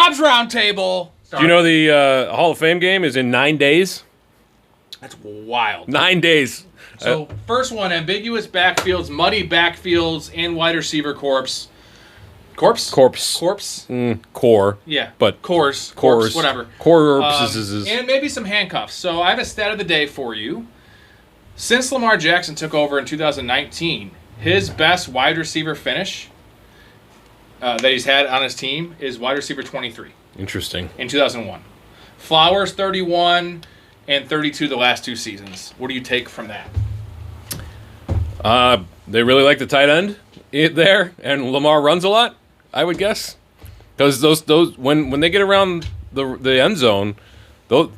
Bob's Roundtable. Do you know the Hall of Fame game is in 9 days? That's wild. 9 days. So, first one, ambiguous backfields, muddy backfields, and wide receiver corpse. Corpse? Core. Yeah. But corpse, whatever. Corpses. And maybe some handcuffs. So, I have a stat of the day for you. Since Lamar Jackson took over in 2019, his best wide receiver finish that he's had on his team is wide receiver 23. Interesting. In 2001. Flowers 31 and 32 the last 2 seasons. What do you take from that? They really like the tight end there, and Lamar runs a lot, I would guess. Because those when they get around the end zone,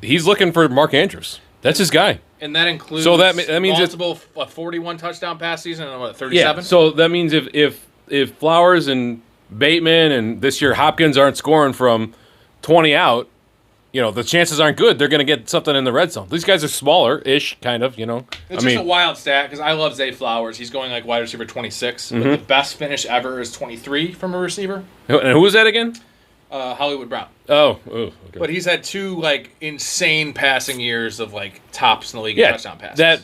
he's looking for Mark Andrews. That's his guy. And that includes that means multiple 41 touchdown pass season and what, 37? Yeah, so that means if Flowers and Bateman and this year Hopkins aren't scoring from 20 out, the chances aren't good. They're going to get something in the red zone. These guys are smaller-ish, kind of, It's just a wild stat because I love Zay Flowers. He's going like wide receiver 26. But the best finish ever is 23 from a receiver. And who was that again? Hollywood Brown. Oh, okay. But he's had 2 insane passing years of tops in the league in touchdown passes. That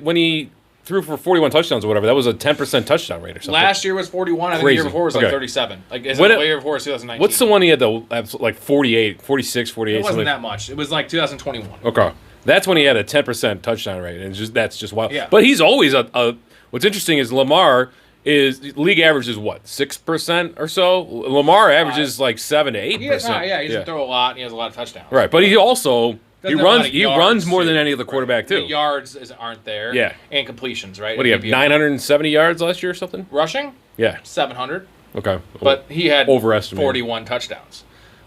when he threw for 41 touchdowns or whatever, that was a 10% touchdown rate or something. Last year was 41. I think the year before was 37. The year before was 2019. What's the one he had though? 48, 46, 48. It wasn't that much. It was 2021. Okay, that's when he had a 10% touchdown rate, and that's just wild. Yeah. But he's always what's interesting is Lamar is league average is what 6% or so. Lamar averages 7 to 8%. He doesn't throw a lot. And he has a lot of touchdowns. Right, but he also. He yards, runs more than any other quarterback, too. The yards aren't there. Yeah. And completions, right? What do you have, 970 yards last year or something? Rushing? Yeah. 700. Okay. But he had overestimated 41 touchdowns.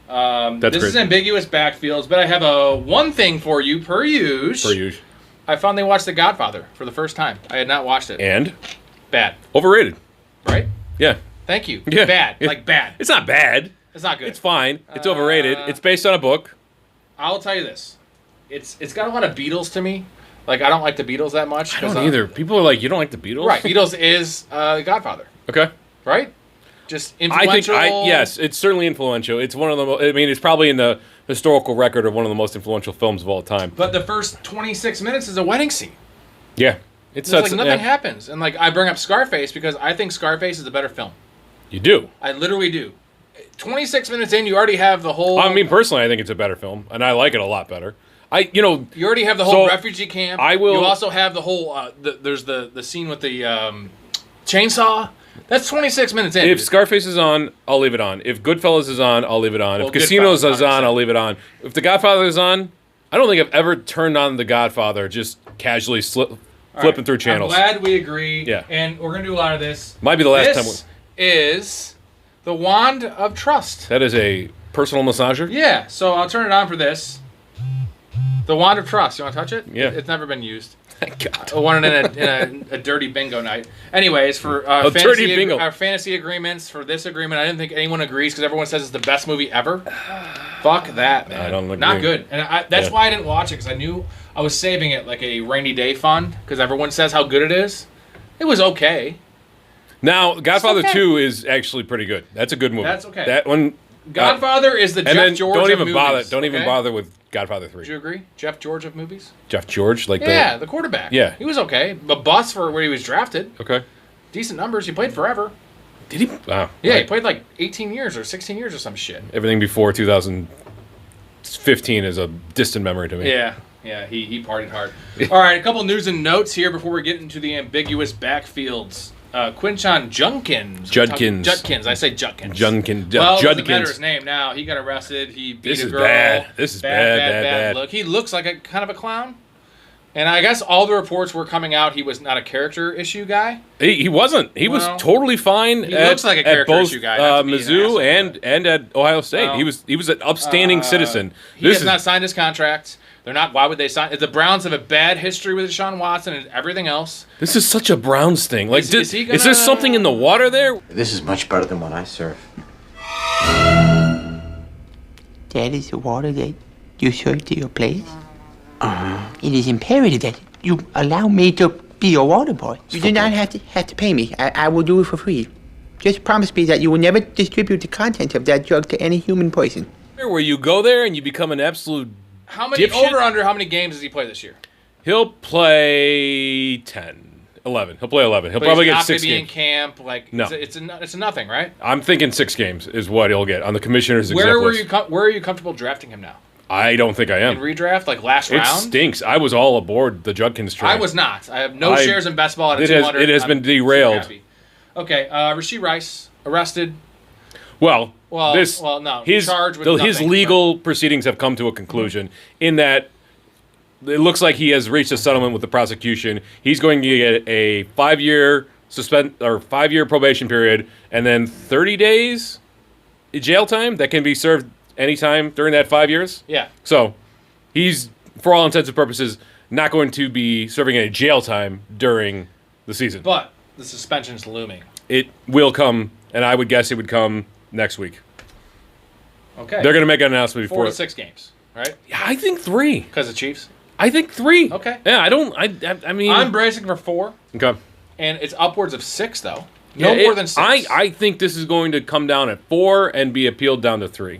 That's this great. is ambiguous backfields, but I have one thing for you, per usual. I finally watched The Godfather for the first time. I had not watched it. And? Bad. Overrated. Right? Yeah. Thank you. Yeah. Bad. Bad. It's not bad. It's not good. It's fine. It's overrated. It's based on a book. I'll tell you this. It's got a lot of Beatles to me. I don't like the Beatles that much. I don't either. People are like, you don't like the Beatles? Right. Beatles is The Godfather. Okay. Right? Just influential. Yes, it's certainly influential. It's one of the it's probably in the historical record of one of the most influential films of all time. But the first 26 minutes is a wedding scene. Yeah. It's nothing happens. And I bring up Scarface because I think Scarface is a better film. You do? I literally do. 26 minutes in, you already have the whole... I mean, personally, I think it's a better film, and I like it a lot better. You already have the whole refugee camp. You also have the whole... there's the scene with the chainsaw. That's 26 minutes in. If Scarface is on, I'll leave it on. If Goodfellas is on, I'll leave it on. If Casinos is on, I'll leave it on. If The Godfather is on, I don't think I've ever turned on The Godfather just casually flipping through channels. I'm glad we agree. Yeah. And we're going to do a lot of this. Might be the last time. This is the Wand of Trust. That is a personal massager? Yeah. So I'll turn it on for this. The Wand of Trust. You want to touch it? Yeah. It's never been used. Thank God. I won it in a dirty bingo night. Anyways, for dirty bingo. Our fantasy agreements for this agreement, I didn't think anyone agrees because everyone says it's the best movie ever. Fuck that, man. I don't agree. Not good. And that's why I didn't watch it because I knew I was saving it like a rainy day fund because everyone says how good it is. It was okay. Now, Godfather 2 is actually pretty good. That's a good movie. That's okay. That one. Godfather is the Jeff George of movies. Don't even bother with Godfather 3. Would you agree? Jeff George of movies? Jeff George? the quarterback. Yeah. He was okay. But bust for where he was drafted. Okay. Decent numbers. He played forever. Did he? Wow. Yeah, He played 18 years or 16 years or some shit. Everything before 2015 is a distant memory to me. Yeah. Yeah, he partied hard. All right, a couple news and notes here before we get into the ambiguous backfields. Quinchon Judkins. I say Judkins. Judkins. Well, it doesn't matter his name now. He got arrested. He beat a girl. This is bad look. He looks like a kind of a clown. And I guess all the reports were coming out he was not a character issue guy. He wasn't. He was totally fine. He looks like a character issue guy. Mizzou and at Ohio State. Well, he was an upstanding citizen. He has not signed his contract. They're not. Why would they sign? The Browns have a bad history with Deshaun Watson and everything else. This is such a Browns thing. Is there something in the water there? This is much better than what I serve. That is the water that you serve to your place? It is imperative that you allow me to be your water boy. You do not have to pay me. I will do it for free. Just promise me that you will never distribute the content of that drug to any human person. Where you go there and you become an absolute How many dipshit? over under? How many games does he play this year? He'll play 10, 11. He'll play 11. He'll But probably he's get not 6 gonna be in games. camp. Like No. it's a nothing, right? I'm thinking 6 games is what he'll get on the commissioner's Where exempt were list. where are you comfortable drafting him now? I don't think I In am. redraft, like last It round? stinks. I was all aboard the Judkins train. I was not. I have no shares in best ball at a It has- 200. it has I'm been derailed. super happy. Okay, Rashee Rice arrested. Well, no, his charged with his nothing, legal proceedings have come to a conclusion in that it looks like he has reached a settlement with the prosecution. He's going to get a 5-year 5-year probation period and then 30 days jail time that can be served anytime during that 5 years. Yeah. So he's, for all intents and purposes, not going to be serving any jail time during the season. But the suspension's looming. It will come, and I would guess it would come next week. Okay. They're going to make an announcement 4 before. to 6 games, right? Yeah, I think 3. Because of Chiefs. I think 3. Okay. Yeah, I mean. I'm bracing for 4, okay. and it's upwards of 6 though. Yeah, No more than 6. I think this is going to come down at 4 and be appealed down to 3.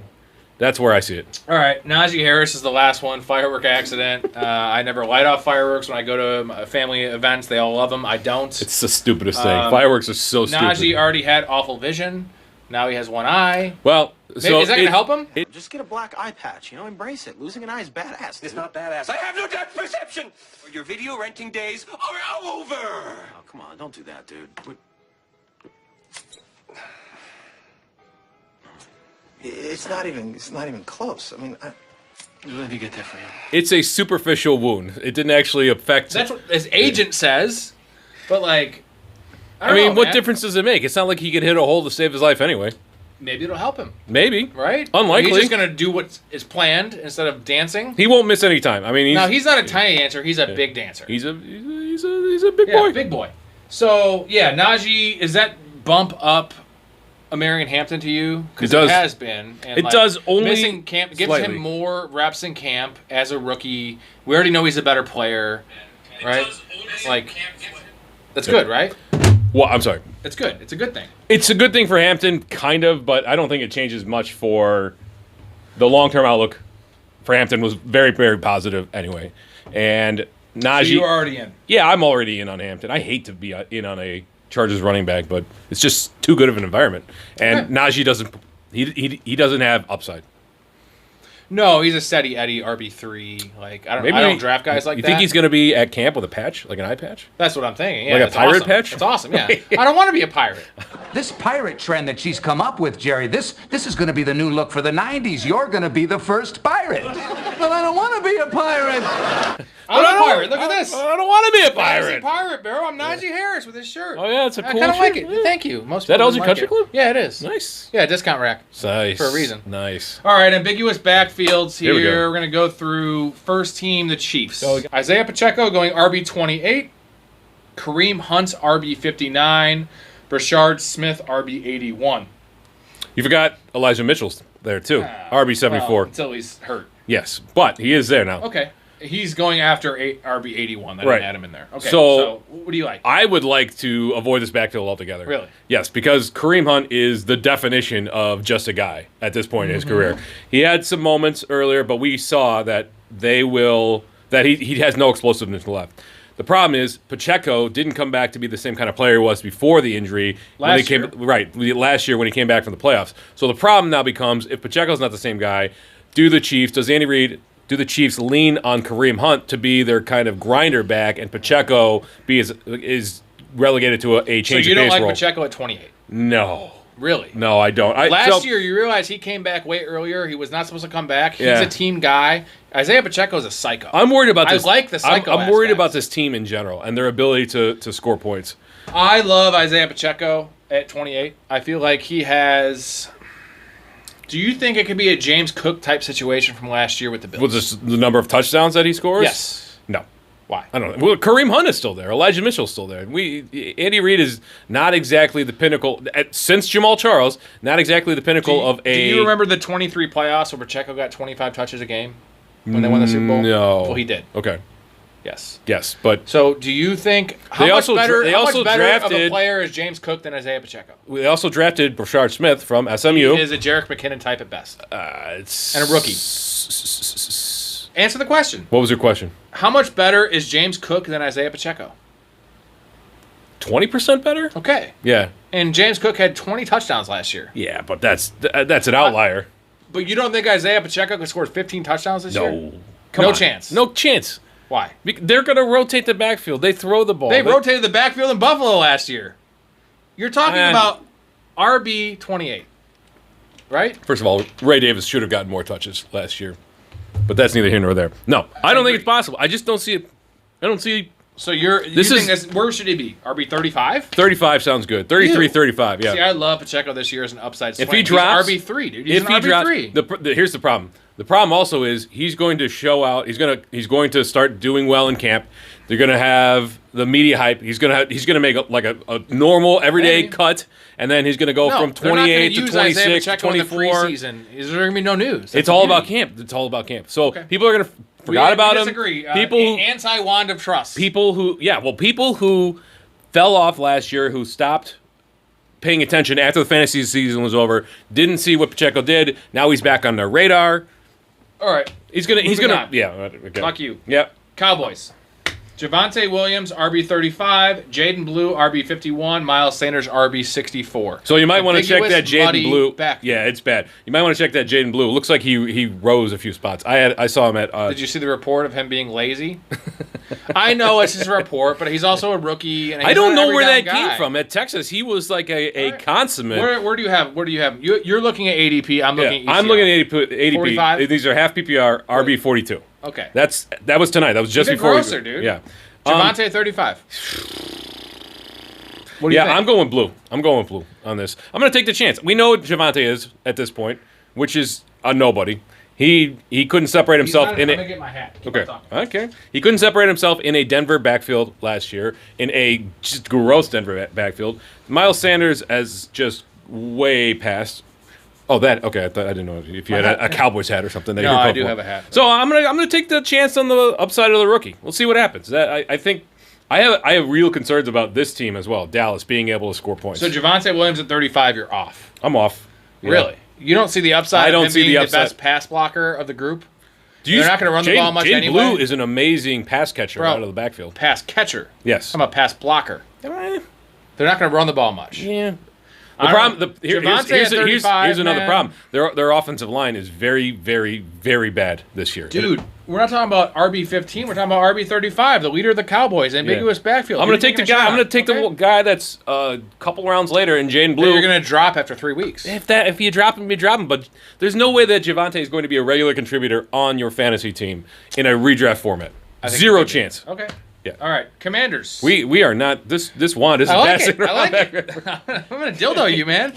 That's where I see it. All right, Najee Harris is the last one. Firework accident. I never light off fireworks when I go to family events. They all love them. I don't. It's the stupidest thing. Fireworks are so stupid. Najee already had awful vision. Now he has one eye. Well, so Is that going to help him? Just get a black eye patch, embrace it. Losing an eye is badass. Dude. It's not badass. I have no depth perception. Your video renting days are over. Oh, come on, don't do that, dude. It's not even close. I mean, Let me get that for you. It's a superficial wound. It didn't actually affect. That's what his agent says. But like, I I don't mean, know, what man. difference does it make? It's not like he could hit a hole to save his life anyway. Maybe it'll help him, Maybe. right? Unlikely. He's just going to do what is planned instead of dancing. He won't miss any time. I mean, He's not a tiny dancer. He's a big dancer. he's a big Yeah, boy. big boy. So, yeah, Najee, is that bump up American Hampton to you? Because It does. it has been. And It does only missing camp gives slightly. him more reps in camp as a rookie. We already know he's a better player, right? Like, that's good, right? Well, I'm sorry. It's good. It's a good thing. It's a good thing for Hampton, kind of, but I don't think it changes much for the long-term outlook. For Hampton was very, very positive anyway. And Najee, So you're already in. yeah, I'm already in on Hampton. I hate to be in on a Chargers running back, but it's just too good of an environment. And Najee doesn't. He doesn't have upside. No, he's a steady Eddie RB3. Like I don't draft guys like you that. think he's going to be at camp with a patch, like an eye patch? That's what I'm thinking. Yeah, Like a that's pirate awesome. patch? It's awesome. Yeah, I don't want to be a pirate. This pirate trend that she's come up with, Jerry, this is going to be the new look for the 90s. You're going to be the first pirate. But I don't want to be a pirate. I'm a pirate. Look at this. I don't want to be a Pirate, pirate. bro. I'm Najee Harris with his shirt. Oh yeah, it's a I cool. kind of like shirt. it. Yeah. Thank you. Most Is that people LG like Country it. Club? Yeah, it is. Nice. Yeah, discount rack. Nice. For a reason. Nice. All right, ambiguous backfields here. Here we go. We're going to go through first team, the Chiefs. Isaiah Pacheco going RB 28, Kareem Hunt RB 59, Brashard Smith RB 81. You forgot Elijah Mitchell's there too. RB 74. Until he's hurt. Yes, but he is there now. Okay. He's going after RB 81. I Right. didn't add him in there. Okay. So- So what do you like? I would like to avoid this backfield altogether. Really? Yes, because Kareem Hunt is the definition of just a guy at this point in his career. He had some moments earlier, but we saw that he has no explosiveness left. The problem is Pacheco didn't come back to be the same kind of player he was before the injury. Last year. Last year when he came back from the playoffs. So the problem now becomes if Pacheco's not the same guy, does Andy Reid do the Chiefs lean on Kareem Hunt to be their kind of grinder back, and Pacheco is relegated to a So change you of don't pace like role? Pacheco at 28? No, Really? no, I don't. Last year, you realize he came back way earlier. He was not supposed to come back. He's Yeah. a team guy. Isaiah Pacheco is a psycho. I'm worried about this. I like the psycho I'm worried aspects. about this team in general and their ability to score points. I love Isaiah Pacheco at 28. I feel like he has... Do you think it could be a James Cook type situation from last year with the Bills? Was this the number of touchdowns that he scores? Yes. No. Why? I don't know. Well, Kareem Hunt is still there. Elijah Mitchell's still there. Andy Reid is not exactly the pinnacle since Jamal Charles. Not exactly the pinnacle of a. Do you remember the 23 playoffs where Pacheco got 25 touches a game when they won the Super Bowl? No. Well, he did. Okay. Yes. Yes, but So, do you think how They much also better, they how also much better of a drafted- player is James Cook than Isaiah Pacheco? they also drafted Brashard Smith from SMU. He is a Jerick McKinnon type at best. It's And a rookie. Answer the question. What was your question? How much better is James Cook than Isaiah Pacheco? 20% better? Okay. Yeah. And James Cook had 20 touchdowns last year. Yeah, but that's an outlier. But you don't think Isaiah Pacheco could score 15 touchdowns this year? No. No chance. No chance. Why? They're going to rotate the backfield. They throw the ball. They rotated the backfield in Buffalo last year. You're talking about RB 28, right? First of all, Ray Davis should have gotten more touches last year. But that's neither here nor there. No, I don't think it's possible. I just don't see it. I don't see. So where should he be? RB 35? 35 sounds good. 33, Ew. 35, yeah. See, I love Pacheco this year as an upside swing. If he drops He's RB3, dude. He's if an he RB3. drops, here's the problem. The problem also is he's going to show out. He's going to start doing well in camp. They're going to have the media hype. He's going to make a normal everyday cut, and then he's going to go from 28 to 26 to 24. There's going to be no news. It's all about camp. It's all about camp. So people are going to forgot about him. Disagree. People who anti-wand of trust. people who fell off last year, who stopped paying attention after the fantasy season was over, didn't see what Pacheco did. Now he's back on their radar. All right. He's gonna on. yeah. Okay. Fuck you. Yep. Cowboys. Javonte Williams, RB 35. Jaden Blue, RB 51. Miles Sanders, RB 64. So you might want to check that Ambiguous, muddy Jaden Blue. back. Yeah, it's bad. You might want to check that Jaden Blue. It looks like he rose a few spots. I saw him at. Did you see the report of him being lazy? I know it's just a report, but he's also a rookie. And I don't know where that every down guy. came from. At Texas, he was like a consummate. Where do you have? You're looking at ADP. I'm looking at ECR. I'm looking at ADP. 45? These are half PPR, RB 42. Okay. That was tonight. That was just Even before. grosser, dude. Yeah. Javonte 35. What do you think? I'm going blue. I'm going blue on this. I'm going to take the chance. We know what Javonte is at this point, which is a nobody. He couldn't separate himself in I'm it. gonna get my hat. Keep Okay. on talking. Okay. He couldn't separate himself in a Denver backfield last year, in a just gross Denver backfield. Miles Sanders has just way past. Oh, that okay. I didn't know if you had a Cowboys hat or something. That No, you could I go do for. have a hat. So I'm gonna take the chance on the upside of the rookie. We'll see what happens. I think I have real concerns about this team as well. Dallas being able to score points. So Javonte Williams at 35, you're off. I'm off. Yeah. Really? You don't see the upside? I don't of him see being the upside. best pass blocker of the group. They're not going to run the ball much Jaden anyway. Blue is an amazing pass catcher Bro, out of the backfield. Pass catcher. Yes. I'm a pass blocker. They're not going to run the ball much. Yeah. I The don't problem. know. Javonte at 35, here's another man. problem. Their offensive line is very, very, very bad this year. Dude, we're not talking about RB 15. We're talking about RB 35, the leader of the Cowboys, ambiguous backfield. I'm You're gonna take the taking a guy. I'm shot, gonna take okay? the guy that's a couple rounds later in Jaden That Blue. you're going to drop after 3 weeks. If you drop him, you drop him. But there's no way that Javonte is going to be a regular contributor on your fantasy team in a redraft format. I think Zero it could be. chance. Okay. Yeah. All right. Commanders. We are not this wand isn't I like passing it. I like around. it. I'm going to dildo you, man.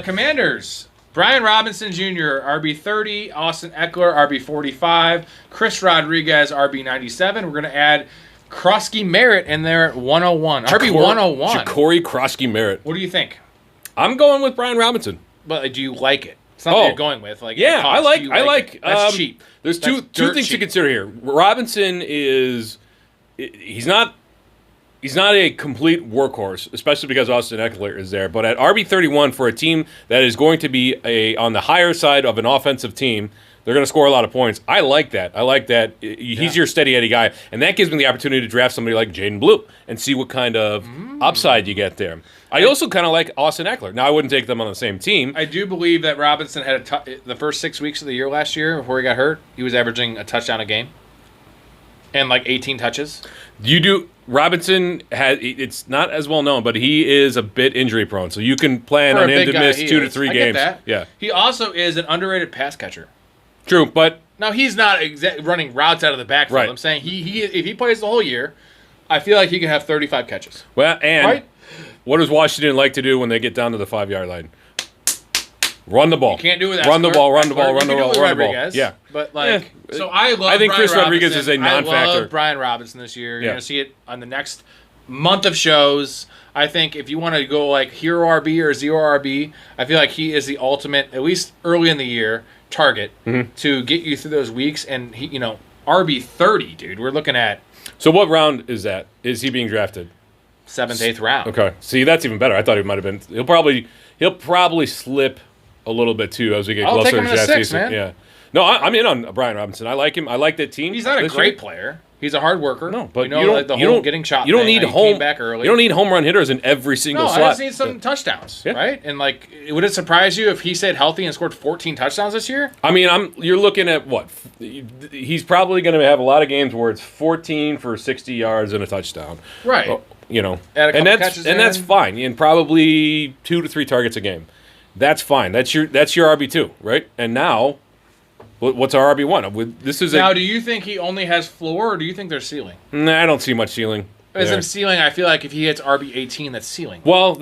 Commanders. Brian Robinson Jr., RB 30. Austin Eckler, RB 45. Chris Rodriguez, RB 97. We're going to add Krosky Merritt in there at 101. RB 101. Corey Krosky Merritt. What do you think? I'm going with Brian Robinson. But do you like it? It's not that you're going with. Like, yeah, it costs. I Do you like. it? That's cheap. There's That's two dirt things to cheap. consider here. Robinson is he's not a complete workhorse, especially because Austin Eckler is there. But at RB 31 for a team that is going to be on the higher side of an offensive team, they're going to score a lot of points. I like that. He's your steady Eddie guy, and that gives me the opportunity to draft somebody like Jaden Blue and see what kind of upside you get there. I also kind of like Austin Eckler. Now, I wouldn't take them on the same team. I do believe that Robinson had the first 6 weeks of the year last year before he got hurt. He was averaging a touchdown a game and like 18 touches. Robinson it's not as well known, but he is a bit injury prone, so you can plan For a on him big to guy, miss he 2 to is. 3 I games. get that. Yeah, He also is an underrated pass catcher. true, but Now he's not running routes out of the backfield. Right. I'm saying he if he plays the whole year, I feel like he can have 35 catches. well, and Right? what does Washington like to do when they get down to the 5-yard line? Run the ball. You can't do it with Run the Eckler. ball. Run the ball. You Run the can do it ball. with Run the ball. Rodriguez, Yeah, But like, Yeah. so I love. I think Brian Chris Rodriguez Robinson. is a non-factor. I love Brian Robinson this year. You're Yeah. gonna see it on the next month of shows. I think if you want to go like hero RB or zero RB, I feel like he is the ultimate, at least early in the year, target Mm-hmm. to get you through those weeks. And he, RB 30, dude. We're looking at So what round is that? Is he being drafted? 7th, 8th round. Okay. See, that's even better. I thought he might have been. He'll probably slip a little bit too as we get I'll closer take him to in the draft 6th, season. man. Yeah. No, I'm in on Brian Robinson. I like him. I like that team. He's not a this great year. player. He's a hard worker. No, but you know, you don't. like the you whole don't getting shot. You don't thing, need how he home came back early. You don't need home run hitters in every single No, slot. I just need some touchdowns, Yeah. right? And like, would it surprise you if he stayed healthy and scored 14 touchdowns this year? I mean, you're looking at what? He's probably going to have a lot of games where it's 14 for 60 yards and a touchdown. Right. You know, Add a couple and catches that's in. fine. And probably 2 to 3 targets a game. That's fine. That's your RB2, right? And now, what's our RB1? This is Now, do you think he only has floor, or do you think there's ceiling? Nah, I don't see much ceiling. As there. in ceiling, I feel like if he hits RB 18, that's ceiling. Well,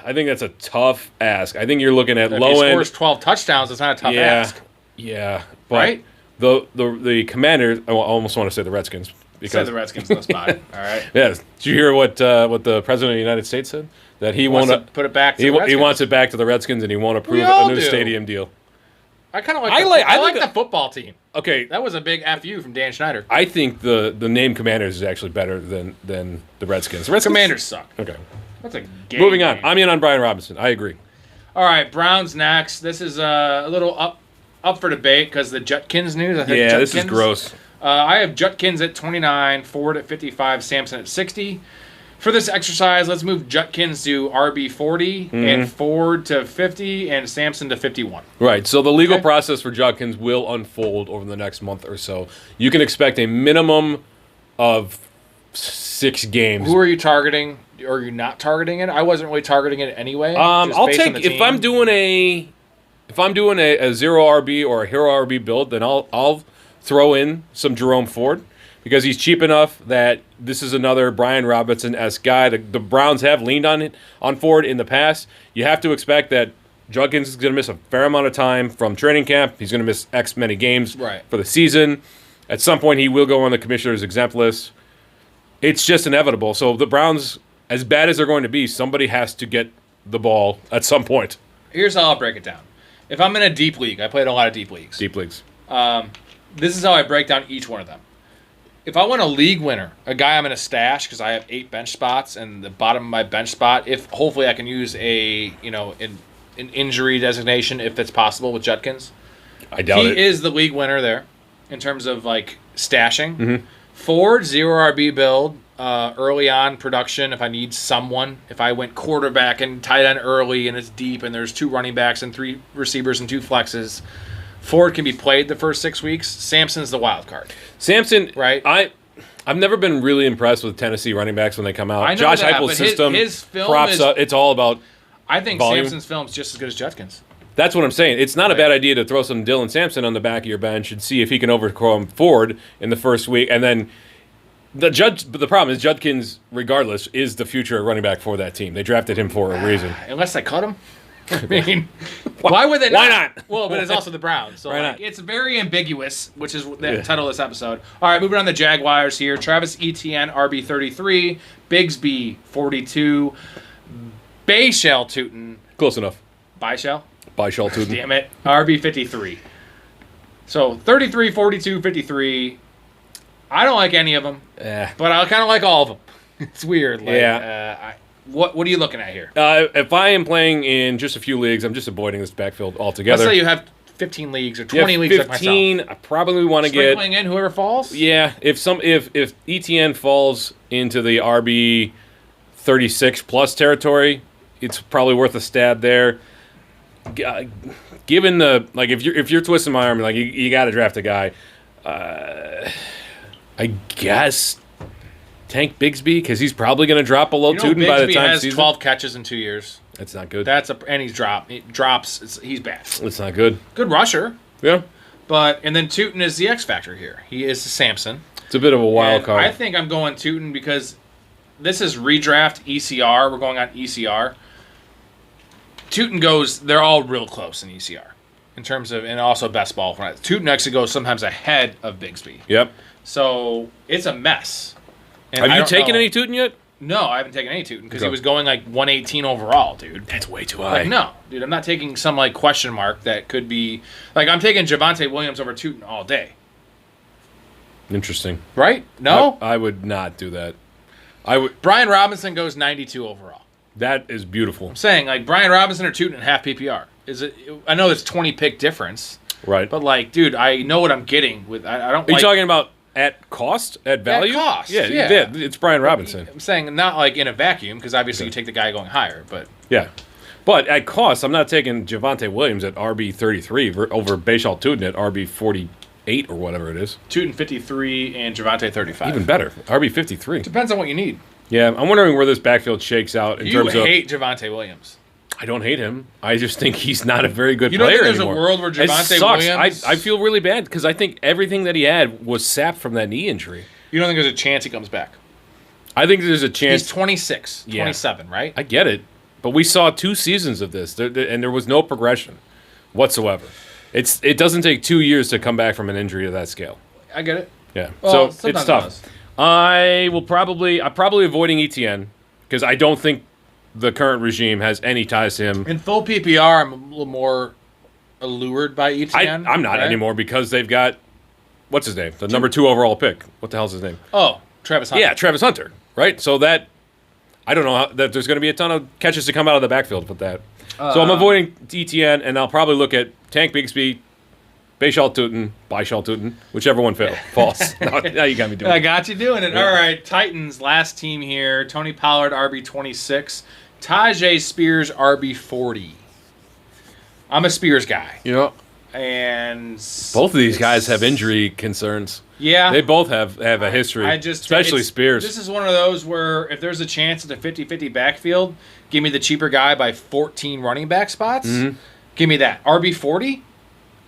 I think that's a tough ask. I think you're looking at If low he end. scores 12 touchdowns, it's not a tough ask. Yeah, but Right? The Commanders. I almost want to say the Redskins Say because the Redskins in the spot. All right. yeah. Did you hear what the president of the United States said? That he Wants won't to put it back to he, the he Redskins. wants it back to the Redskins and he won't approve all a new do. stadium deal. I kind of like. I like think- the football team. Okay, That was a big FU from Dan Schneider. I think the name Commanders is actually better than the Redskins. The Redskins Commanders suck. Okay. That's a game. Moving on. game. I'm in on Brian Robinson. I agree. All right, Browns next. This is a little up for debate because the Judkins news. I think Yeah, this is Judkins. gross. I have Judkins at 29, Ford at 55, Sampson at 60. For this exercise, let's move Judkins to RB 40 Mm-hmm. and Ford to 50 and Sampson to 51. Right. So the legal Okay. process for Judkins will unfold over the next month or so. You can expect a minimum of 6 games. Who are you targeting? Or are you not targeting it? I wasn't really targeting it anyway. just I'll based on take the if I'm team. doing a 0 RB or a hero RB build, then I'll throw in some Jerome Ford because he's cheap enough that this is another Brian Robinson-esque guy. The Browns have leaned on Ford in the past. You have to expect that Judkins is going to miss a fair amount of time from training camp. He's going to miss X many games Right. for the season. At some point, he will go on the commissioner's exempt list. It's just inevitable. So the Browns, as bad as they're going to be, somebody has to get the ball at some point. Here's how I'll break it down. If I'm in a deep league, I played a lot of deep leagues. Deep leagues. This is how I break down each one of them. If I want a league winner, a guy I'm going to stash because I have 8 bench spots, and the bottom of my bench spot, if hopefully I can use an injury designation if it's possible with Judkins. I doubt He it. is the league winner there in terms of like stashing. Mm-hmm. Ford 0 RB build early on production. If I need someone, if I went quarterback and tight end early and it's deep and there's 2 running backs and 3 receivers and 2 flexes, Ford can be played the first 6 weeks. Sampson's the wild card. Sampson, Right. I've never been really impressed with Tennessee running backs when they come out. I know Josh that, Heupel's but system his film props is- up. It's all about. I think Volume. Sampson's film's just as good as Judkins. That's what I'm saying. It's not a Right. bad idea to throw some Dylan Sampson on the back of your bench and see if he can overcome Ford in the first week, and then the problem is Judkins, regardless, is the future running back for that team. They drafted him for a reason. Unless they cut him. I mean, why would they not? Why not? Well, but it's also the Browns. So Why like, not? it's very ambiguous, which is the title of this episode. All right, moving on to the Jaguars here. Travis Etienne, RB 33. Bigsby, 42. Bayshell Tootin. Close enough. Bayshell? Bye, Shelton. Damn it. RB 53. So 33, 42, 53. I don't like any of them, but I kind of like all of them. It's weird. Like, Yeah. What are you looking at here? If I am playing in just a few leagues, I'm just avoiding this backfield altogether. Let's say you have 15 leagues or You have 20 leagues like myself. 15, I probably want to get. Sprinkling in whoever falls? Yeah, if ETN falls into the RB 36 plus territory, it's probably worth a stab there. Given the if you're twisting my arm, like you got to draft a guy. I guess Tank Bigsby because he's probably going to drop below Tootin by the Bigsby time has season. 12 catches in 2 years. That's not good. And he drops. He's bad. That's not good. Good rusher, Yeah, and then Tootin is the X factor here. He is the Samson. it's a bit of a wild And card. I think I'm going Tootin because this is redraft ECR. We're going on ECR. Tootin goes. They're all real close in ECR in terms of, and also best ball. Tootin actually goes sometimes ahead of Bigsby. Yep. So it's a mess. And Have I you don't taken know- any Tootin yet? No, I haven't taken any Tootin because he Okay. was going like 118 overall, dude. That's way too Like, no, dude, I'm not taking some like question mark that could be like I'm taking Javonte Williams over Tootin all day. Interesting. Right? No? I would not do that. Brian Robinson goes 92 overall. That is beautiful. I'm saying, like, Brian Robinson or Tootin in half PPR. I know it's 20 pick difference. Right. But, like, dude, I know what I'm getting. I don't Are you talking about at cost? At value? At cost, Yeah, yeah. It's Brian Robinson. I'm saying not, like, in a vacuum, because obviously you take the guy going higher, but... Yeah. But at cost, I'm not taking Javonte Williams at RB 33 over Bashal Tootin at RB 48 or whatever it is. Tootin 53 and Javonte 35. Even better, RB 53. Depends on what you need. Yeah, I'm wondering where this backfield shakes out in terms of. You hate Javonte Williams. I don't hate him. I just think he's not a very good You don't player think there's anymore. a world where It Javonte sucks. Williams... I feel really bad because I think everything that he had was sapped from that knee injury. You don't think there's a chance he comes back? I think there's a chance. He's 26, Yeah. 27, right? I get it, but we saw 2 seasons of this, and there was no progression whatsoever. It doesn't take 2 years to come back from an injury of that scale. I get it. Yeah, Well, so it's sometimes tough. it does. I'm probably avoiding ETN because I don't think the current regime has any ties to him. In full PPR, I'm a little more allured by ETN. I'm not right? anymore because they've got what's his name, the number 2 overall pick. What the hell's his name? Oh, Travis Hunter. Yeah, Travis Hunter. Right. So that I don't know that there's going to be a ton of catches to come out of the backfield with that. So I'm avoiding ETN, and I'll probably look at Tank Bigsby, Bashal Tootin, whichever one falls. Now you got me doing I it. got you doing it. Yeah. All right, Titans, last team here. Tony Pollard, RB 26. Tajay Spears, RB 40. I'm a Spears guy. You know, And both of these guys have injury concerns. Yeah. They both have a history, especially Spears. This is one of those where if there's a chance at a 50-50 backfield, give me the cheaper guy by 14 running back spots. Mm-hmm. Give me that. RB 40,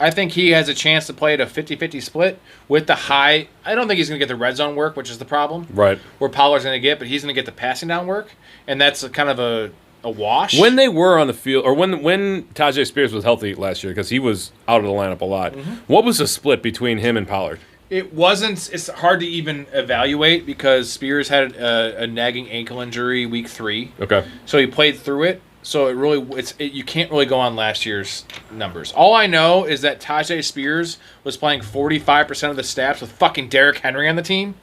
I think he has a chance to play at a 50-50 split with the high. I don't think he's going to get the red zone work, which is the problem. Right. Where Pollard's going to get, but he's going to get the passing down work, and that's kind of a wash. When they were on the field, or when Tajay Spears was healthy last year, because he was out of the lineup a lot, what was the split between him and Pollard? It wasn't. It's hard to even evaluate because Spears had a nagging ankle injury week 3. Okay. So he played through it. So you can't really go on last year's numbers. All I know is that Tajay Spears was playing 45% of the snaps with fucking Derrick Henry on the team.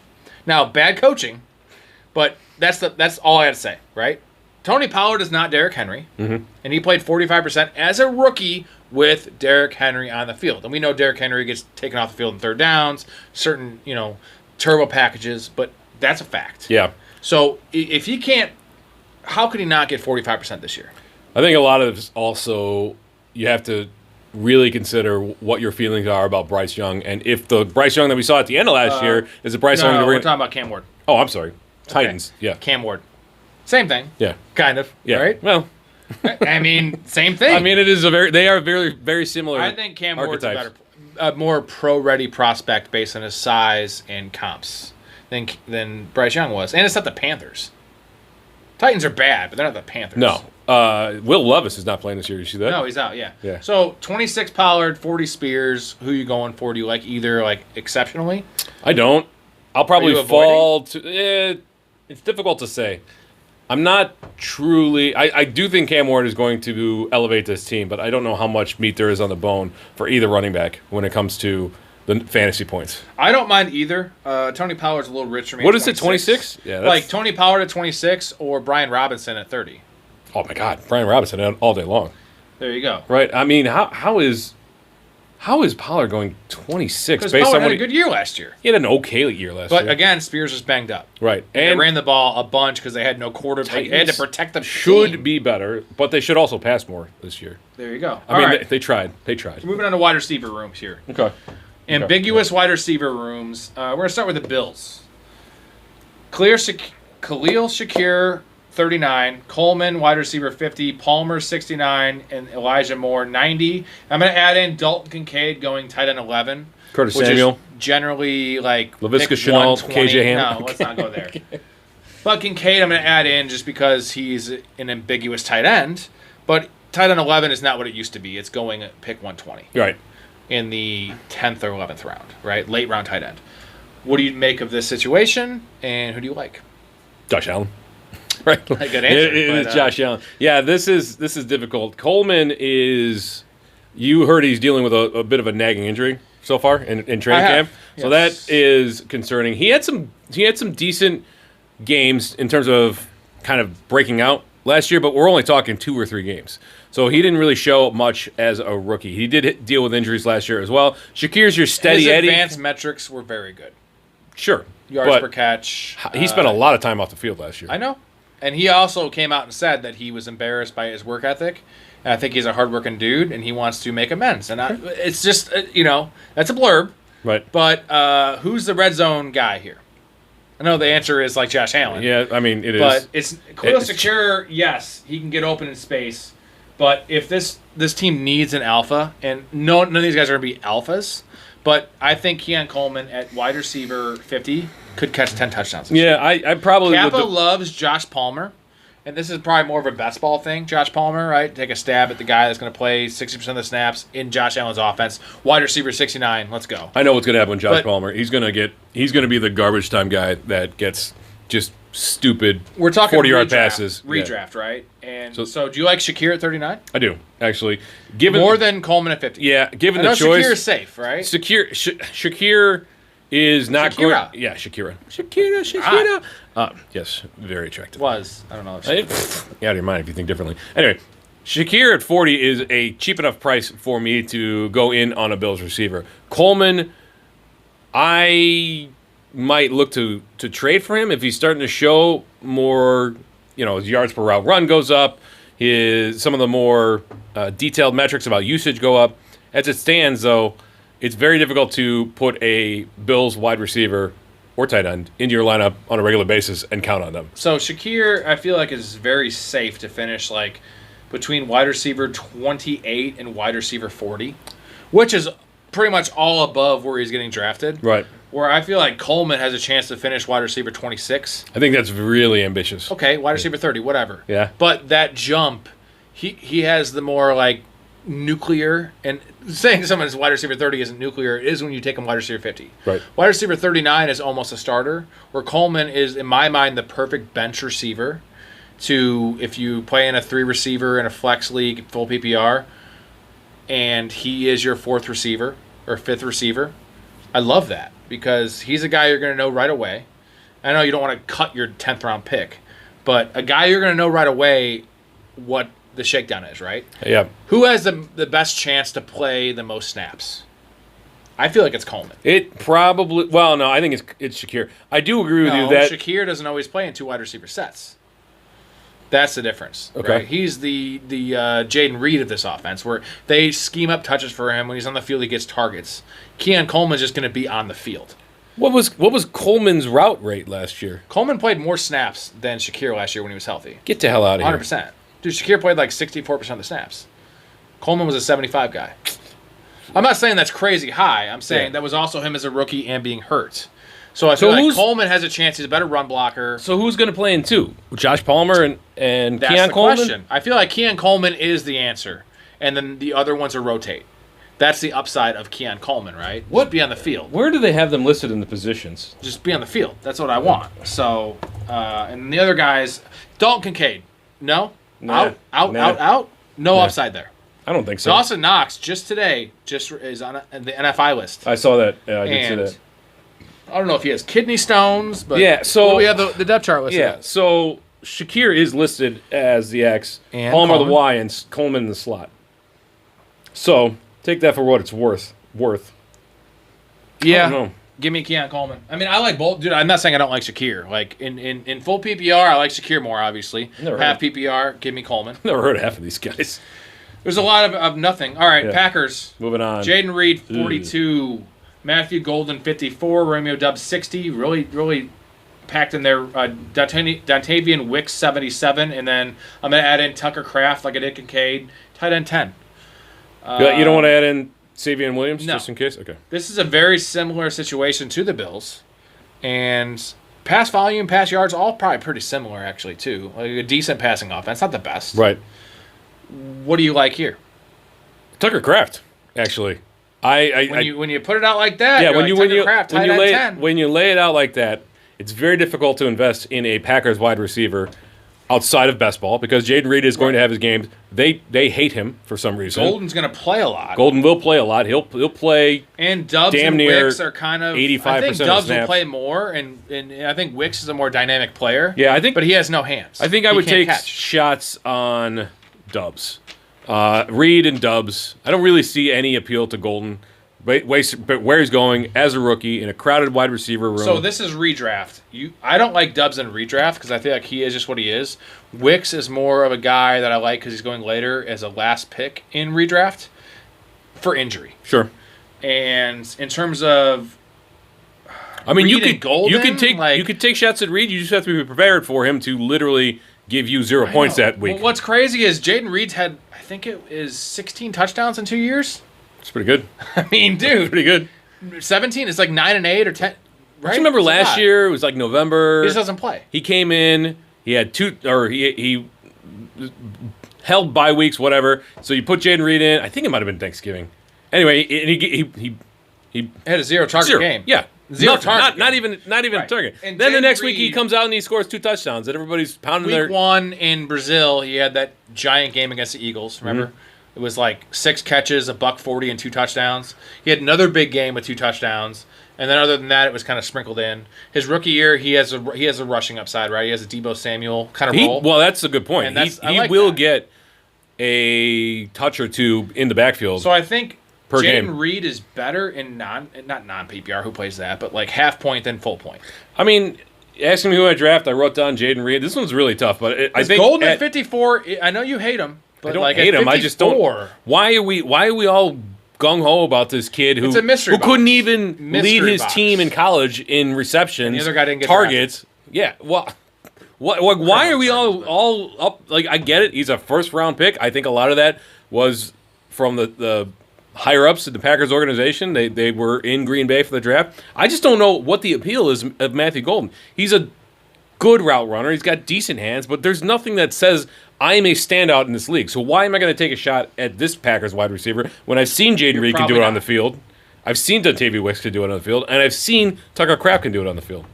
Now, bad coaching, but that's all I had to say, right? Tony Pollard is not Derrick Henry, and he played 45% as a rookie with Derrick Henry on the field. And we know Derrick Henry gets taken off the field in third downs, certain, turbo packages, but that's a fact. Yeah. So if he can't, how could he not get 45% this year? I think a lot of this also, you have to really consider what your feelings are about Bryce Young, and if the Bryce Young that we saw at the end of last year is a Bryce Young that we're talking about Cam Ward. Oh, I'm sorry. Titans, Okay. yeah. Cam Ward. Same thing. Yeah. Kind of. Yeah. Right? Well, I mean, same thing. I mean, they are very, very similar. I think Cam Ward's archetypes. a more pro-ready prospect based on his size and comps than Bryce Young was. And it's not the Panthers. Titans are bad, but they're not the Panthers. No. Will Levis is not playing this year. You see that? No, he's out, yeah. Yeah. So, 26 Pollard, 40 Spears. Who you going for? Do you like either, exceptionally? I don't. I'll probably you fall to... it's difficult to say. I'm not truly... I do think Cam Ward is going to elevate this team, but I don't know how much meat there is on the bone for either running back when it comes to the fantasy points. I don't mind either. Tony Pollard's a little rich for me. What is it, 26? Yeah, that's... Like Tony Pollard at 26 or Brian Robinson at 30. Oh, my God. Brian Robinson all day long. There you go. Right? I mean, how is Pollard going 26? Because based Pollard on had what a good year last year. He had an okay year last But year. again, Spears was banged up. Right. And they And ran the ball a bunch because they had no quarterback. They had to protect the should team. be better, but they should also pass more this year. There you go. I mean, right. they tried. They tried. Moving on to wide receiver rooms here. Okay. Ambiguous wide receiver rooms. We're going to start with the Bills. Khalil Shakir, 39. Coleman, wide receiver, 50. Palmer, 69. And Elijah Moore, 90. I'm going to add in Dalton Kincaid going tight end 11. Curtis which Samuel. Is generally Laviska pick Shenault, 120. KJ Hamler. No, let's not go there. But Kincaid I'm going to add in just because he's an ambiguous tight end. But tight end 11 is not what it used to be. It's going at pick 120. Right. In the 10th or 11th round, right? Late round tight end. What do you make of this situation, and who do you like? Josh Allen. Right. Good answer. It is Josh Allen. Yeah, this is difficult. Coleman is... You heard he's dealing with a bit of a nagging injury. so far in training I camp. have, So yes. that is concerning. He had some decent games in terms of kind of breaking out last year, but we're only talking 2 or 3 games. So he didn't really show much as a rookie. He did deal with injuries last year as well. Shakir's your steady His Eddie. advanced metrics were very good. Sure. Yards but per catch. He spent a lot of time off the field last year. I know. And he also came out and said that he was embarrassed by his work ethic. And I think he's a hardworking dude, and he wants to make amends. And it's just, that's a blurb. Right. But who's the red zone guy here? I know the answer is like Josh Allen. Yeah, I mean, it is. But it's Khalil Shakir, yes, he can get open in space. But if this team needs an alpha, and none of these guys are going to be alphas, but I think Keon Coleman at wide receiver 50 could catch 10 touchdowns. Yeah, I probably Kappa would. loves Josh Palmer, and this is probably more of a best ball thing. Josh Palmer, right? Take a stab at the guy that's going to play 60% of the snaps in Josh Allen's offense. Wide receiver 69. Let's go. I know what's going to happen with Josh But- Palmer. He's going to be the garbage time guy that gets just stupid We're talking 40-yard redraft, passes. Yeah, Redraft, right? And So- so do you like Shakir at 39? I do, actually. Given More than Coleman at 50. Yeah, given I know the choice. Shakir is safe, right? Shakir is not Shakira. going. Yeah, Shakira. Yes, very attractive. Was. I don't know. If Get out of your mind if you think differently. Anyway, Shakir at 40 is a cheap enough price for me to go in on a Bills receiver. Coleman, I might look to trade for him if he's starting to show more. His yards per route run goes up. Some of the more detailed metrics about usage go up. As it stands, though, it's very difficult to put a Bills wide receiver or tight end into your lineup on a regular basis and count on them. So Shakir, I feel like, is very safe to finish like between wide receiver 28 and wide receiver 40, which is pretty much all above where he's getting drafted. Right. Where I feel like Coleman has a chance to finish wide receiver 26. I think that's really ambitious. Okay, wide receiver 30, whatever. Yeah. But that jump, he has the more like nuclear, and saying someone's wide receiver 30 isn't nuclear, it is when you take him wide receiver 50. Right. Wide receiver 39 is almost a starter, where Coleman is, in my mind, the perfect bench receiver to, if you play in a 3 receiver in a flex league, full PPR, and he is your 4th receiver or 5th receiver. I love that because he's a guy you're going to know right away. I know you don't want to cut your 10th round pick, but a guy you're going to know right away what the shakedown is, right? Yeah. Who has the best chance to play the most snaps? I feel like it's Coleman. It probably. Well, no, I think it's Shakir. I do agree with you No, that Shakir doesn't always play in 2 wide receiver sets. That's the difference. Okay. Right? He's the Jaden Reed of this offense, where they scheme up touches for him. When he's on the field, he gets targets. Keon Coleman's just going to be on the field. What was Coleman's route rate last year? Coleman played more snaps than Shakir last year when he was healthy. Get the hell out of here. 100%. Dude, Shakir played like 64% of the snaps. Coleman was a 75 guy. I'm not saying that's crazy high. I'm saying that was also him as a rookie and being hurt. So I feel like Coleman has a chance. He's a better run blocker. So who's going to play in 2? Josh Palmer and That's Keon the Coleman? question. I feel like Keon Coleman is the answer, and then the other ones are rotate. That's the upside of Keon Coleman, right? Just be on the field. Where do they have them listed in the positions? Just be on the field. That's what I want. So, and the other guys, Dalton Kincaid, no, Nah. out. No upside there. I don't think so. Dawson Knox just today is on the NFI list. I saw that. Yeah, I did see And that. I don't know if he has kidney stones, but Yeah, so- what do we have the depth chart listed. Yeah, so Shakir is listed as the X, And Palmer Coleman. the Y, and Coleman in the slot. So take that for what it's worth. Yeah. I don't know. Give me Keon Coleman. I mean, I like both. Dude, I'm not saying I don't like Shakir. Like, in full PPR, I like Shakir more, obviously. Never Half heard PPR, give me Coleman. Never heard of half of these guys. There's a lot of nothing. All right, Yeah. Packers. Moving on. Jaden Reed, 42. Matthew Golden, 54. Romeo Dubs, 60. Really packed in there. Dontavian Wicks, 77. And then I'm going to add in Tucker Kraft like I did Kincaid. Tight end, 10. You don't want to add in Savion Williams no. just in case? Okay. This is a very similar situation to the Bills. And pass volume, pass yards, all probably pretty similar, actually, too. Like a decent passing offense. Not the best. Right. What do you like here? Tucker Kraft, actually. When you put it out like that, Yeah, you're when like, you Tucker Kraft, tight end 10. when you lay it out like that, it's very difficult to invest in a Packers wide receiver outside of best ball because Jaden Reed is going to have his games. They hate him for some reason. Golden's going to play a lot. Golden will play a lot. He'll play. And Dubs damn and near Wicks are kind of 85% I think of Dubs snaps. will play more, and I think Wicks is a more dynamic player. Yeah, I think. But he has no hands. I think I He would can't take catch. shots on Dubs. Reed and Dubs. I don't really see any appeal to Golden. But where he's going as a rookie in a crowded wide receiver room. So this is redraft. I don't like Dubs in redraft because I feel like he is just what he is. Wicks is more of a guy that I like because he's going later as a last pick in redraft for injury. Sure. And in terms of, I mean, Reed and Golden, you could take shots at Reed. You just have to be prepared for him to literally give you 0 points that week. Well, what's crazy is Jaden Reed's had, I think it is 16 touchdowns in 2 years. It's pretty good. I mean, dude, Pretty good. 17 is like 9 and 8 or 10. Right? Do you remember It's a last lot. year? It was like November. He just doesn't play. He came in. He had he held bye weeks, whatever. So you put Jaden Reed in. I think it might have been Thanksgiving. Anyway, he Had a zero target game. Yeah. Zero Nothing. target Not game. even a Right. target. And Then the Jaden next week he Reed- comes out and he scores 2 touchdowns, and everybody's pounding Week their. 1 in Brazil, he had that giant game against the Eagles. Remember, it was like 6 catches, $140, and 2 touchdowns. He had another big game with 2 touchdowns, and then other than that, it was kind of sprinkled in. His rookie year, he has a rushing upside, right? He has a Debo Samuel kind of role. Well, that's a good point. And that's- I He like will that. get a touch or two in the backfield. So I think Per Jaden game. Reed is better in not non-PPR, who plays that, but like half point than full point. I mean, asking me who I draft, I wrote down Jaden Reed. This one's really tough, but I think Golden at 54, I know you hate him. But I don't like hate at him. I just don't. 54, Why are we all gung ho about this kid who It's a mystery who couldn't box. even Mystery lead his box. team in college in receptions, And the other guy didn't get targets? Yeah. Well, why are we all up? Like, I get it. He's a first round pick. I think a lot of that was from the higher ups in the Packers organization. They were in Green Bay for the draft. I just don't know what the appeal is of Matthew Golden. He's a good route runner. He's got decent hands, but there's nothing that says I'm a standout in this league. So why am I going to take a shot at this Packers wide receiver when I've seen Jaden Reed can do probably it on not. the field? I've seen Dontavia Wicks can do it on the field, and I've seen Tucker Kraft can do it on the field.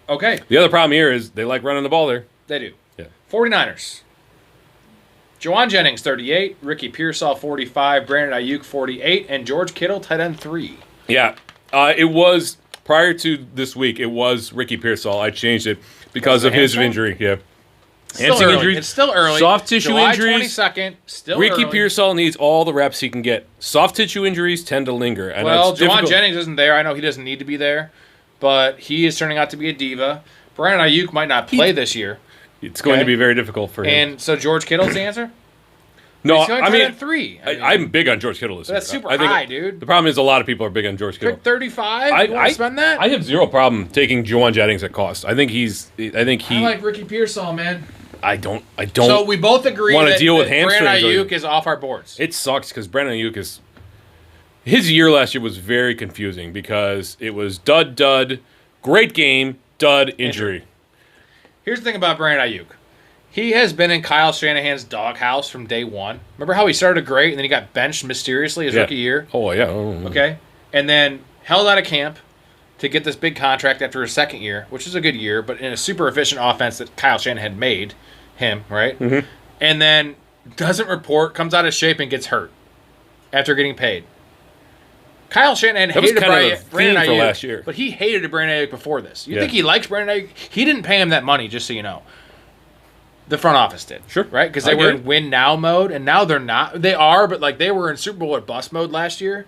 Okay, The other problem here is they like running the ball there. they do. Yeah. 49ers. Jawan Jennings, 38. Ricky Pearsall, 45. Brandon Ayuk, 48. And George Kittle, tight end 3. Yeah. It was, prior to this week, it was Ricky Pearsall. I changed it because of his hamstring? injury. Yeah. Still Hamstring early. injuries. It's still early. Soft tissue July injuries. 22nd. Still Ricky early. Pearsall needs all the reps he can get. Soft tissue injuries tend to linger. And Well, it's Jawan difficult. Jennings isn't there. I know he doesn't need to be there, but he is turning out to be a diva. Brandon Ayuk might not play this year. It's going to Okay. be very difficult for him. And so George Kittle's the answer? No, He's going I tight mean, end 3. I mean, I'm big on George Kittle this year. That's super I think high, dude. The problem is a lot of people are big on George Kittle. pick 35? You want to spend that? I have zero problem taking Jawan Jennings at cost. I think he. I like Ricky Pearsall, man. I don't. So we both agree wanna that, deal with that Brandon hamstrings Ayuk is off our boards. It sucks because Brandon Ayuk is. His year last year was very confusing because it was dud, great game, dud, injury. Here's the thing about Brandon Ayuk. He has been in Kyle Shanahan's doghouse from day one. Remember how he started great and then he got benched mysteriously his rookie year? Oh yeah. Okay. And then held out of camp to get this big contract after his second year, which is a good year, but in a super efficient offense that Kyle Shanahan had made him, right? Mm-hmm. And then doesn't report, comes out of shape, and gets hurt after getting paid. Kyle Shanahan That was hated kind of the Brandon theme for Ayuk, last year. but he hated Brandon Ayuk before this. You Yeah. think he likes Brandon Ayuk? He didn't pay him that money, just so you know. The front office did. Sure. Right? Because I they were get in it. win now mode, and now they're not. They are, but like they were in Super Bowl or bust mode last year,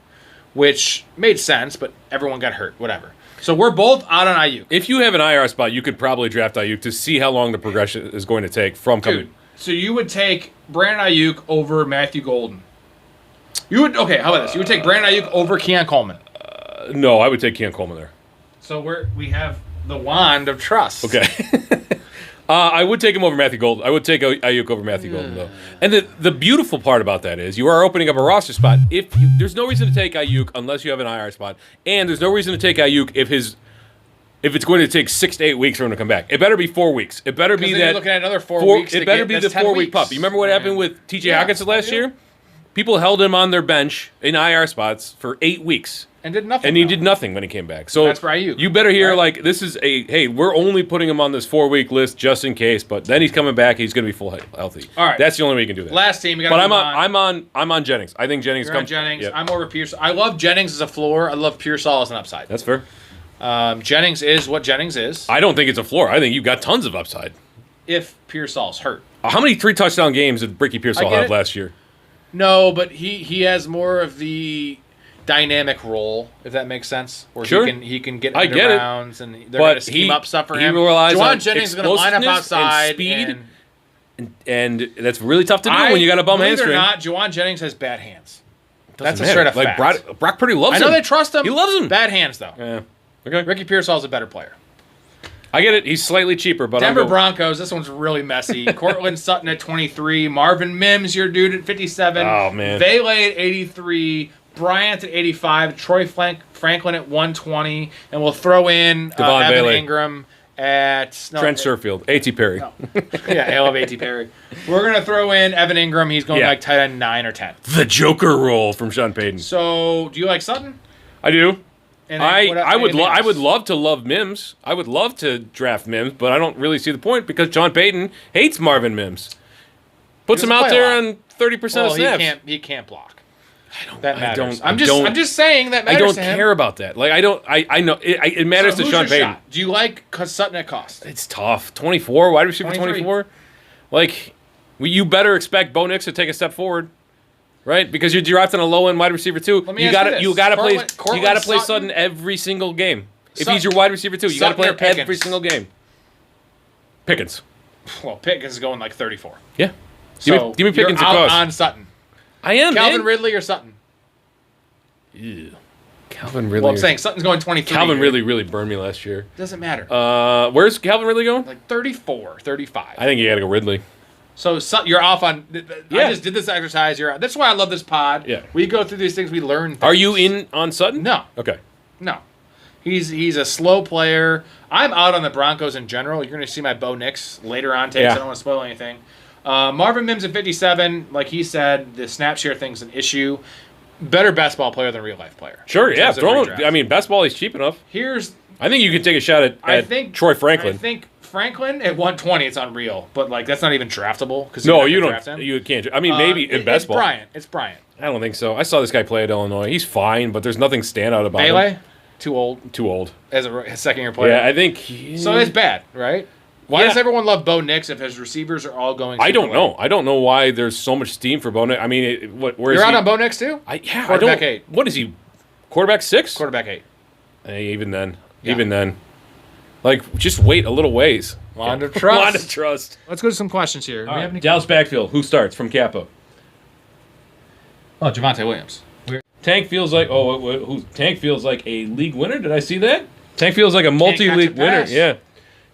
which made sense, but everyone got hurt. Whatever. So we're both out on Ayuk. If you have an IR spot, you could probably draft Ayuk to see how long the progression is going to take from coming. Dude, so you would take Brandon Ayuk over Matthew Golden. You would how about this? You would take Brandon Ayuk over Keon Coleman. No, I would take Keon Coleman there. So we have the wand of trust. Okay. I would take him over Matthew Golden. I would take Ayuk over Matthew Golden, though. And the beautiful part about that is you are opening up a roster spot. There's no reason to take Ayuk unless you have an IR spot, and there's no reason to take Ayuk if it's going to take 6 to 8 weeks for him to come back. It better be 4 weeks. It better be Then that you're looking at another 4 weeks. It better be the 4 week pup. You remember what happened with T.J. Yeah, Hawkins last I do. year? People held him on their bench in IR spots for 8 weeks. And did nothing. And he did nothing when he came back. So that's for Ayuk. You better hear, like, this is hey, we're only putting him on this 4-week list just in case, but then he's coming back, he's going to be full healthy. All right. That's the only way you can do that. Last team, but I'm on Jennings. I think Jennings comes. Jennings. Yep. I'm over Pierce. I love Jennings as a floor. I love Pearsall as an upside. That's fair. Jennings is what Jennings is. I don't think it's a floor. I think you've got tons of upside. If Pearsall's hurt. How many 3-touchdown games did Ricky Pearsall have last year? No, but he has more of the dynamic role, if that makes sense. Where he can get into rounds and they're going to scheme up stuff for him. Juwan Jennings is going to line up outside. And speed. And that's really tough to do when you got a bum hamstring. Believe it or not, Juwan Jennings has bad hands. That's a straight up fact. Brock Purdy loves him. I know they trust him. He loves him. Bad hands, though. Yeah. Okay. Ricky Pearsall's a better player. I get it. He's slightly cheaper, but Denver Broncos. This one's really messy. Cortland Sutton at 23. Marvin Mims, your dude, at 57. Oh, man. Vele at 83. Bryant at 85. Troy Franklin at 120. And we'll throw in Evan Ingram at... Trent Sherfield. A.T. Perry. No. Yeah, I love A.T. Perry. We're going to throw in Evan Ingram. He's going like tight end 9 or 10. The Joker role from Sean Payton. So, do you like Sutton? I do. And I would love to love Mims. I would love to draft Mims, but I don't really see the point because Sean Payton hates Marvin Mims. Puts him out there on 30% of snaps. He can't block. That matters. I'm just saying that matters. I don't care about that. Like I know it matters to Sean Payton. Shot? Do you like Sutton at cost? It's tough. 24 wide receiver 24. Like you better expect Bo Nix to take a step forward. Right, because you're drafting a low end wide receiver too. You gotta play Sutton every single game. If he's your wide receiver too, you gotta play him every single game. Pickens. Well, Pickens is going like 34. Yeah. So give me Pickens you're out on Sutton. I am. Calvin Ridley or Sutton? Ew. Calvin Ridley. Well, I'm saying Sutton's going 23. Calvin Ridley really burned me last year. Doesn't matter. Where's Calvin Ridley going? Like 34, 35. I think you gotta go Ridley. So you're off on. I just did this exercise. You're out. That's why I love this pod. Yeah. We go through these things. We learn things. Are you in on Sutton? No. Okay. No. He's a slow player. I'm out on the Broncos in general. You're going to see my Bo Nix later on takes. I don't want to spoil anything. Marvin Mims at 57. Like he said, the snap share thing's an issue. Better best ball player than real life player. Sure. Yeah. Best ball. He's cheap enough. I think you could take a shot at Troy Franklin. I think Franklin at 120, it's unreal, but like that's not even draftable because you don't. You can't. I mean, maybe in best ball. It's Bryant. I don't think so. I saw this guy play at Illinois. He's fine, but there's nothing standout about him. Too old. Too old as a second-year player. Yeah, I think. So it's bad, right? Why does everyone love Bo Nix if his receivers are all going? I don't know. I don't know why there's so much steam for Bo Nix. I mean, You're out on Bo Nix too? Quarterback 8. What is he? Quarterback 6? Quarterback 8. Hey, even then. Like, just wait a little ways. Lot of trust. Let's go to some questions here. Dallas backfield. Who starts from Capo? Oh, Javonte Williams. Tank feels like Tank feels like a league winner. Did I see that? Tank feels like a multi-league winner. Yeah.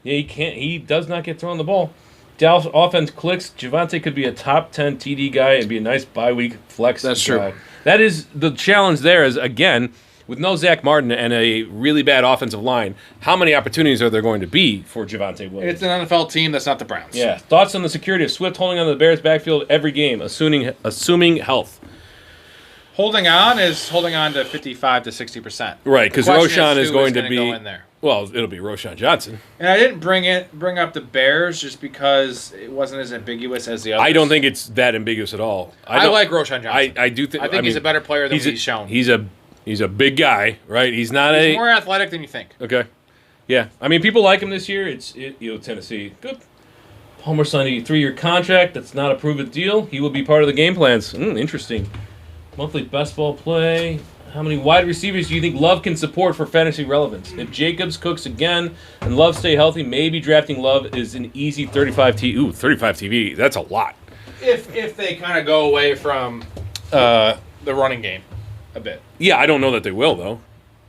He can't. He does not get thrown the ball. Dallas offense clicks. Javonte could be a top 10 TD guy and be a nice bye-week flex. That's guy. true. That is the challenge. There is again. With no Zach Martin and a really bad offensive line, how many opportunities are there going to be for Javonte Williams? It's an NFL team that's not the Browns. Yeah. Thoughts on the security of Swift holding on to the Bears' backfield every game, assuming health? Holding on to 55 to 60%. Right, because Roschon is going to be go in there. Well, it'll be Roschon Johnson. And I didn't bring up the Bears just because it wasn't as ambiguous as the others. I don't think it's that ambiguous at all. I like Roschon Johnson. I do think. I think he's a better player than he's shown. He's a big guy, right? He's more athletic than you think. Okay. Yeah. I mean, people like him this year. Tennessee. Good. Palmer signed a 3-year contract. That's not a proven deal. He will be part of the game plans. Interesting. Monthly best ball play. How many wide receivers do you think Love can support for fantasy relevance? If Jacobs cooks again and Love stay healthy, maybe drafting Love is an easy 35 TV. Ooh, 35 TV. That's a lot. If they kind of go away from the running game a bit. Yeah, I don't know that they will, though.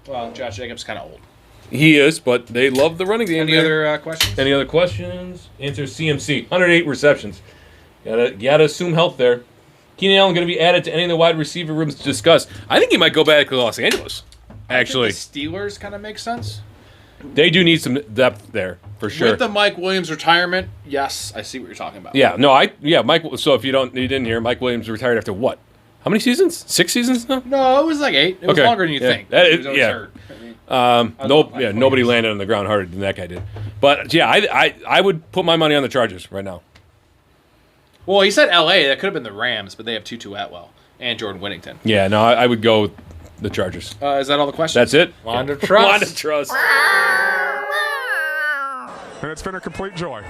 Well, Josh Jacobs kind of old. He is, but they love the running game. Any other questions? Any other questions? Answer CMC. 108 receptions. Gotta assume health there. Keenan Allen going to be added to any of the wide receiver rooms to discuss. I think he might go back to Los Angeles, actually. I think the Steelers kind of make sense. They do need some depth there, for sure. With the Mike Williams retirement, yes, I see what you're talking about. Yeah, Mike. So if you didn't hear, Mike Williams retired after what? How many seasons? 6 seasons now? No, it was like 8. It was Okay. longer than you Yeah. think. That He is- was always yeah. hurt. I mean, Nobody landed on the ground harder than that guy did. But yeah, I would put my money on the Chargers right now. well, he said L.A. That could have been the Rams, but they have Tutu Atwell and Jordan Whittington. Yeah, no, I would go with the Chargers. Is that all the questions? That's it. Wanda Trust. Wanda Trust. And it's been a complete joy.